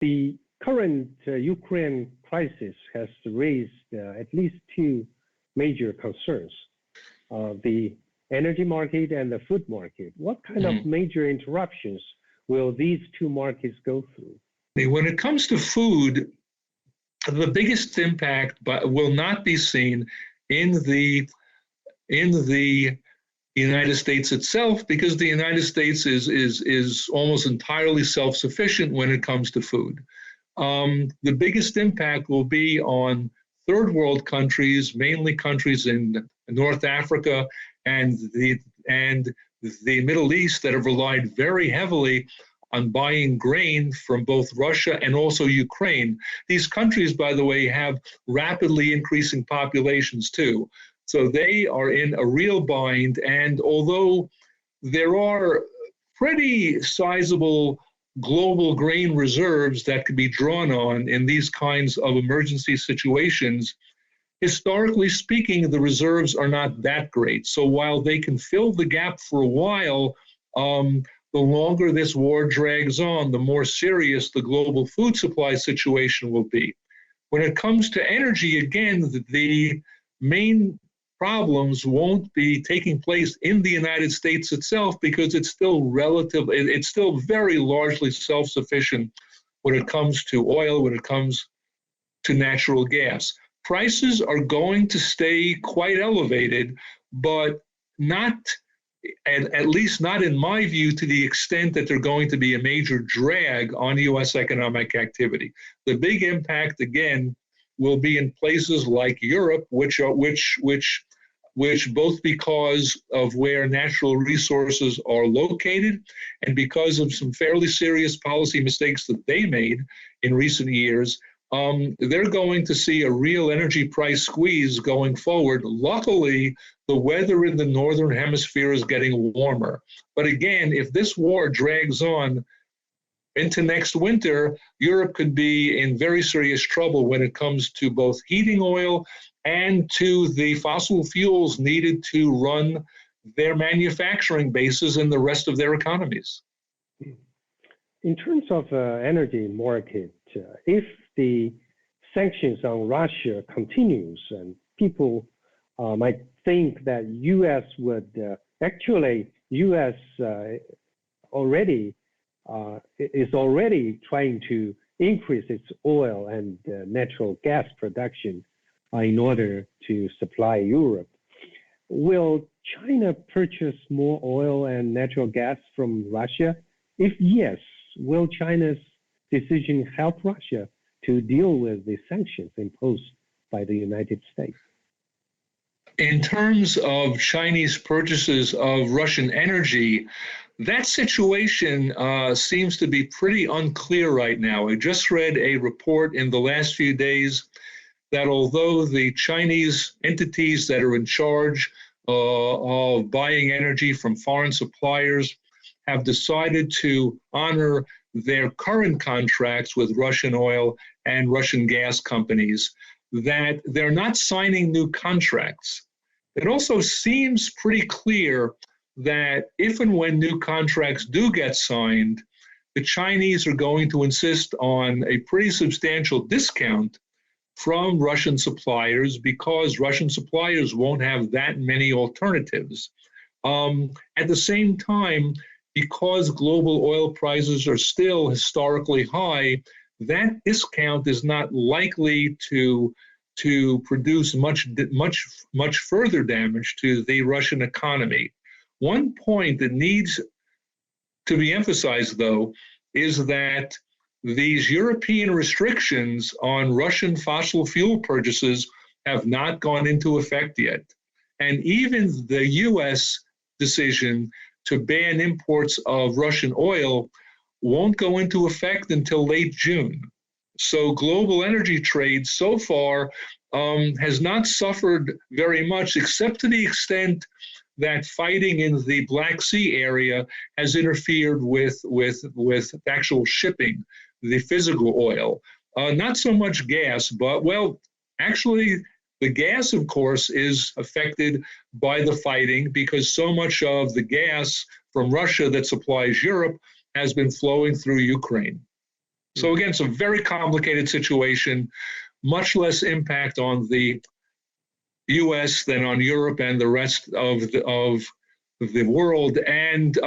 The current Ukraine crisis has raised at least two major concerns, the energy market and the food market. What kind of major interruptions will these two markets go through? When it comes to food, the biggest impact will not be seen in the United States itself, because the United States is almost entirely self-sufficient when it comes to food. The biggest impact will be on third world countries, mainly countries in North Africa and the Middle East, that have relied very heavily on buying grain from both Russia and also Ukraine. These countries, by the way, have rapidly increasing populations too. So they are in a real bind. And although there are pretty sizable global grain reserves that can be drawn on in these kinds of emergency situations, historically speaking, the reserves are not that great. So while they can fill the gap for a while, the longer this war drags on, the more serious the global food supply situation will be. When it comes to energy, again, the main problems won't be taking place in the United States itself, because it's still very largely self-sufficient when it comes to oil, when it comes to natural gas. Prices are going to stay quite elevated, but not, at least not in my view, to the extent that they're going to be a major drag on U.S. economic activity. The big impact, again, will be in places like Europe, which both because of where natural resources are located and because of some fairly serious policy mistakes that they made in recent years, they're going to see a real energy price squeeze going forward. Luckily, the weather in the northern hemisphere is getting warmer. But again, if this war drags on into next winter, Europe could be in very serious trouble when it comes to both heating oil and to the fossil fuels needed to run their manufacturing bases and the rest of their economies. In terms of energy market, if the sanctions on Russia continues, and people might think that U.S. would U.S. is already trying to increase its oil and natural gas production in order to supply Europe. Will China purchase more oil and natural gas from Russia? If yes, will China's decision help Russia to deal with the sanctions imposed by the United States? In terms of Chinese purchases of Russian energy, that situation seems to be pretty unclear right now. I just read a report in the last few days that although the Chinese entities that are in charge of buying energy from foreign suppliers have decided to honor their current contracts with Russian oil and Russian gas companies, that they're not signing new contracts. It also seems pretty clear that if and when new contracts do get signed, the Chinese are going to insist on a pretty substantial discount from Russian suppliers, because Russian suppliers won't have that many alternatives. At the same time, because global oil prices are still historically high, that discount is not likely to produce much further damage to the Russian economy. One point that needs to be emphasized, though, is that these European restrictions on Russian fossil fuel purchases have not gone into effect yet. And even the U.S. decision to ban imports of Russian oil won't go into effect until late June. So global energy trade so far has not suffered very much, except to the extent that fighting in the Black Sea area has interfered with actual shipping, the physical oil. Not so much gas, but, well, actually, the gas, of course, is affected by the fighting, because so much of the gas from Russia that supplies Europe has been flowing through Ukraine. So again, it's a very complicated situation, much less impact on the U.S. than on Europe and the rest of the world. And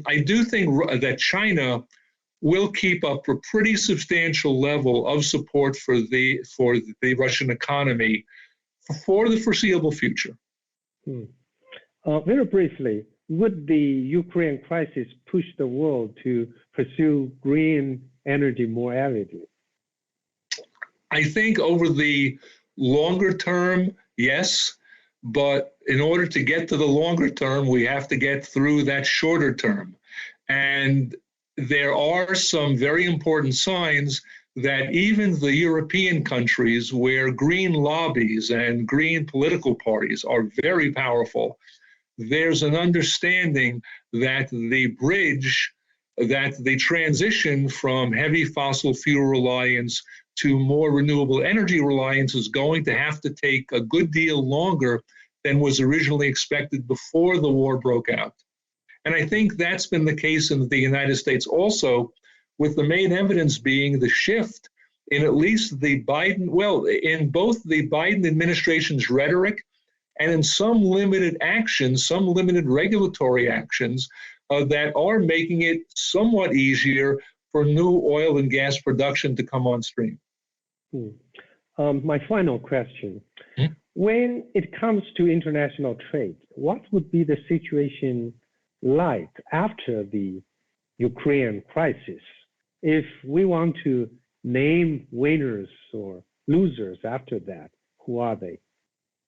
I do think that China will keep up a pretty substantial level of support for the Russian economy for the foreseeable future. Very briefly, would the Ukraine crisis push the world to pursue green energy more avidly? I think over the longer term, yes, but in order to get to the longer term, we have to get through that shorter term. And there are some very important signs that even the European countries where green lobbies and green political parties are very powerful, there's an understanding that the bridge, that the transition from heavy fossil fuel reliance to more renewable energy reliance is going to have to take a good deal longer than was originally expected before the war broke out. And I think that's been the case in the United States also, with the main evidence being the shift in at least the Biden, well, in both the Biden administration's rhetoric and in some limited actions, some limited regulatory actions that are making it somewhat easier for new oil and gas production to come on stream. My final question. When it comes to international trade, what would be the situation like after the Ukraine crisis? If we want to name winners or losers after that, who are they?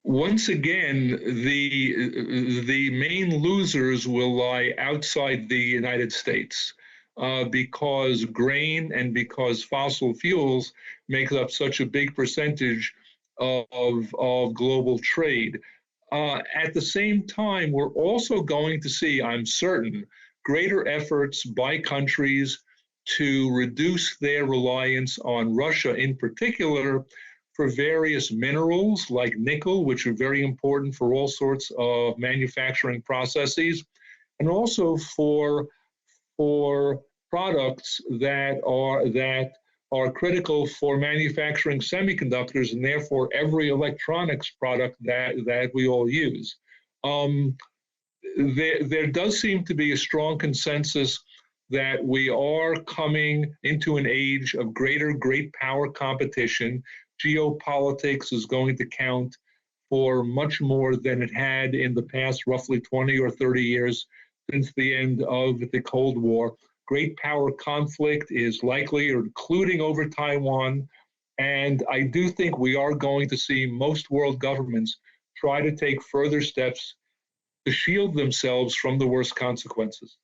Once again, the main losers will lie outside the United States because grain and because fossil fuels make up such a big percentage of global trade. At the same time, we're also going to see, I'm certain, greater efforts by countries to reduce their reliance on Russia in particular for various minerals like nickel, which are very important for all sorts of manufacturing processes, and also for products that are critical for manufacturing semiconductors and therefore every electronics product that we all use. There does seem to be a strong consensus that we are coming into an age of great power competition. Geopolitics is going to count for much more than it had in the past roughly 20 or 30 years since the end of the Cold War. Great power conflict is likely, including over Taiwan, and I do think we are going to see most world governments try to take further steps to shield themselves from the worst consequences.